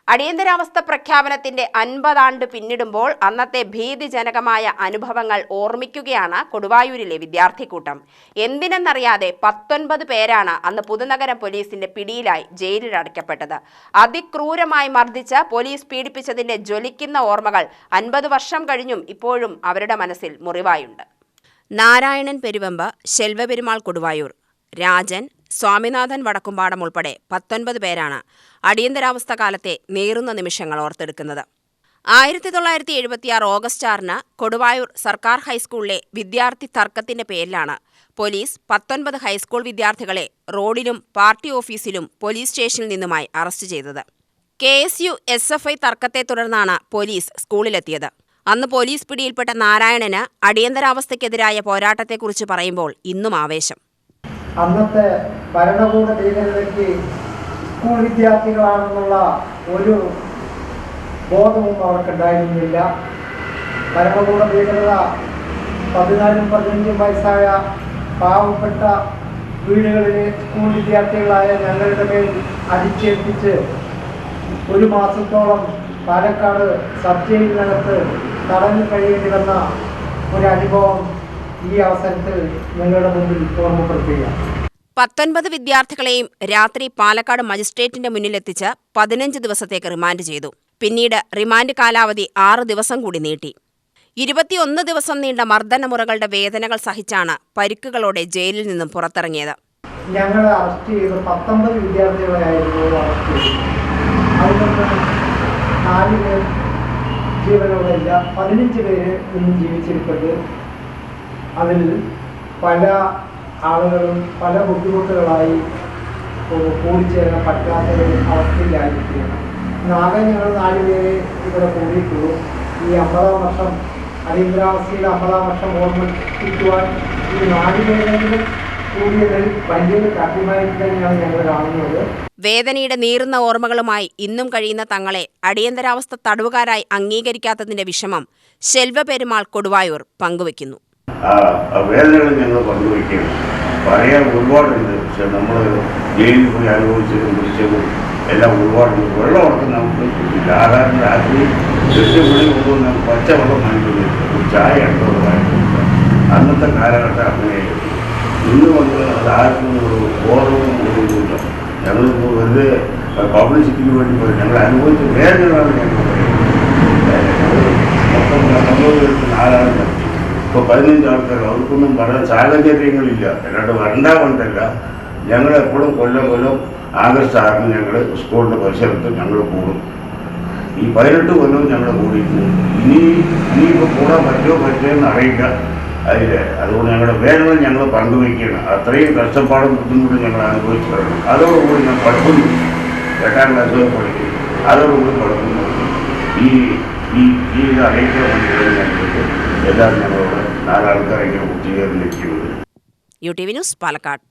അടിയന്തരാവസ്ഥ പ്രഖ്യാപനത്തിന്റെ 50 ആണ്ട് പിന്നിടുമ്പോൾ അന്നത്തെ ഭീതിജനകമായ അനുഭവങ്ങൾ ഓർമ്മിക്കുകയാണ് കൊടുവായൂരിലെ വിദ്യാർത്ഥിക്കൂട്ടം. എന്തിനെന്നറിയാതെ 19 പേരാണ് അന്ന് പുതുനഗരം പോലീസിന്റെ പിടിയിലായി ജയിലിൽ അടയ്ക്കപ്പെട്ടത്. അതിക്രൂരമായി മർദ്ദിച്ച് പോലീസ് പീഡിപ്പിച്ചതിന്റെ ജ്വലിക്കുന്ന ഓർമ്മകൾ 50 വർഷം കഴിഞ്ഞും ഇപ്പോഴും അവരുടെ മനസ്സിൽ മുറിവായുണ്ട്. നാരായണൻ പെരുവെമ്പ്, ശെൽവപെരുമാൾ കൊടുവായൂർ, രാജൻ, സ്വാമിനാഥൻ വടക്കുംപാടം ഉൾപ്പെടെ 19 പേരാണ് അടിയന്തരാവസ്ഥ കാലത്തെ നേറുന്ന നിമിഷങ്ങൾ ഓർത്തെടുക്കുന്നത്. 1976 ഓഗസ്റ്റ് 6-ന് കൊടുവായൂർ സർക്കാർ ഹൈസ്കൂളിലെ വിദ്യാർത്ഥി തർക്കത്തിന്റെ പേരിലാണ് പോലീസ് 19 ഹൈസ്കൂൾ വിദ്യാർത്ഥികളെ റോഡിലും പാർട്ടി ഓഫീസിലും പോലീസ് സ്റ്റേഷനിൽ നിന്നുമായി അറസ്റ്റ് ചെയ്തത്. KSU SFI തർക്കത്തെ തുടർന്നാണ് പോലീസ് സ്കൂളിലെത്തിയത്. അന്ന് പോലീസ് പിടിയിൽപ്പെട്ട നാരായണന് അടിയന്തരാവസ്ഥയ്ക്കെതിരായ പോരാട്ടത്തെക്കുറിച്ച് പറയുമ്പോൾ ഇന്നും ആവേശം. അന്നത്തെ ഭരണകൂട ഭീകരതയ്ക്ക് സ്കൂൾ വിദ്യാർത്ഥികളാണെന്നുള്ള ഒരു ബോധവും അവർക്കുണ്ടായിരുന്നില്ല. ഭരണകൂട ഭീകരത 14-15 വയസ്സായ പാവപ്പെട്ട വീടുകളിലെ സ്കൂൾ വിദ്യാർത്ഥികളായ ഞങ്ങളുടെ മേൽ അടിച്ചേൽപ്പിച്ച് 1 മാസത്തോളം പാലക്കാട് സബ് ജയിലിനകത്ത് തടഞ്ഞു കഴിയേണ്ടി വന്ന ഒരനുഭവം ഈ അവസരത്തിൽ നിങ്ങളുടെ മുമ്പിൽ ഓർമ്മപ്പെടുത്തുക. 19 വിദ്യാർത്ഥികളെയും രാത്രി പാലക്കാട് മജിസ്ട്രേറ്റിന്റെ മുന്നിലെത്തിച്ച് 15 ദിവസത്തേക്ക് റിമാൻഡ് ചെയ്തു. പിന്നീട് റിമാൻഡ് കാലാവധി 6 ദിവസം കൂടി നീട്ടി. 21 ദിവസം നീണ്ട മർദ്ദനമുറകളുടെ വേദനകൾ സഹിച്ചാണ് പരിക്കുകളോടെ ജയിലിൽ നിന്നും പുറത്തിറങ്ങിയത്. ഞങ്ങൾ അറസ്റ്റ് ചെയ്ത് 19 വിദ്യാർത്ഥികളെയായിരുന്നു അറസ്റ്റ് ചെയ്തത്. അതുകൊണ്ട് 4 പേർ ജീവനോടില്ല, 15 പേര് ഇന്നും ജീവിച്ചിരിപ്പുണ്ട്. അതിൽ പല ആളുകളും പല ബുദ്ധിമുട്ടുകളായി കൂടിച്ചേരാൻ പറ്റാത്ത അവസ്ഥയിലായിരിക്കുകയാണ്. ആകെ ഞങ്ങൾ 4 പേരെ ഇവിടെ കൂടിയിട്ടുള്ളൂ. ഈ 50-ാം വർഷം അടിയന്തരാവസ്ഥയുടെ 50-ാം വർഷം ഓർമ്മിപ്പിക്കുവാൻ ഈ 4 പേരെങ്കിലും കൂടിയതിൽ വലിയൊരു കാര്യമായിട്ട് തന്നെയാണ് ഞങ്ങൾ കാണുന്നത്. വേദനയുടെ നീറുന്ന ഓർമ്മകളുമായി ഇന്നും കഴിയുന്ന തങ്ങളെ അടിയന്തരാവസ്ഥ തടവുകാരായി അംഗീകരിക്കാത്തതിന്റെ വിഷമം ശെൽവപെരുമാൾ കൊടുവായൂർ പങ്കുവയ്ക്കുന്നു. വേദനകൾ ഞങ്ങൾ പങ്കുവയ്ക്കുകയാണ്. പറയാൻ ഒരുപാടുണ്ട്. പക്ഷെ നമ്മൾ ജയിലിൽ പോയി അനുഭവിച്ചതും കുറിച്ചതും എല്ലാം ഒരുപാടുണ്ട്. വെള്ളം ഉറക്കം നമുക്ക് കിട്ടില്ല. ആഹാരം രാത്രി 8 മണി കൊണ്ടുവന്ന് പച്ചവെള്ളം വാങ്ങിക്കുന്നത് ചായ വാങ്ങിക്കുന്നത് അന്നത്തെ കാലഘട്ടം അങ്ങനെയായിരുന്നു. ഇന്ന് വന്ന് അത് ആർക്കും ഒരു ബോധവും ഒന്നുമില്ല. ഞങ്ങളിപ്പോൾ വെറുതെ പബ്ലിസിറ്റിക്ക് വേണ്ടി പോയി ഞങ്ങൾ അനുഭവിച്ച വേദനകളാണ് ഞങ്ങൾ പറയുന്നത്. മൊത്തം 19 പേർക്ക് 4 ആൾ നടത്തി. ഇപ്പോൾ 15 ആൾക്കാർ അവർക്കൊന്നും പറയാൻ സാഹചര്യങ്ങളില്ല. അല്ലാണ്ട് വരണ്ടാവണ്ടല്ല. ഞങ്ങളെപ്പോഴും കൊല്ലം ആഗസ്റ്റ് 6-ന് ഞങ്ങൾ സ്കൂളിൻ്റെ പരിസരത്ത് ഞങ്ങൾ കൂടും. ഈ 18 കൊല്ലവും ഞങ്ങൾ കൂടിയിരുന്നു. ഇനിയിപ്പോൾ കൂടാൻ പറ്റുമോ അറിയില്ല. അതുകൊണ്ട് ഞങ്ങളുടെ വേദന ഞങ്ങൾ പങ്കുവയ്ക്കുകയാണ്. അത്രയും കഷ്ടപ്പാടും ബുദ്ധിമുട്ടും ഞങ്ങൾ അനുഭവിച്ചിട്ടുണ്ട്. അതോടുകൂടി ഞാൻ പഠിക്കുന്നു. 8ാം ക്ലാസ് വരെ പഠിക്കുന്നു. അതോടുകൂടി പഠിക്കുന്നു. ഈ അറിയിക്കാൻ വേണ്ടിയാണ് ഞങ്ങൾക്ക് എല്ലാവരും ഞങ്ങളോട് 4 ആൾക്കാരെങ്കിലും ഒത്തുചേർന്നിരിക്കുന്നത്. UTV news, Palakkad.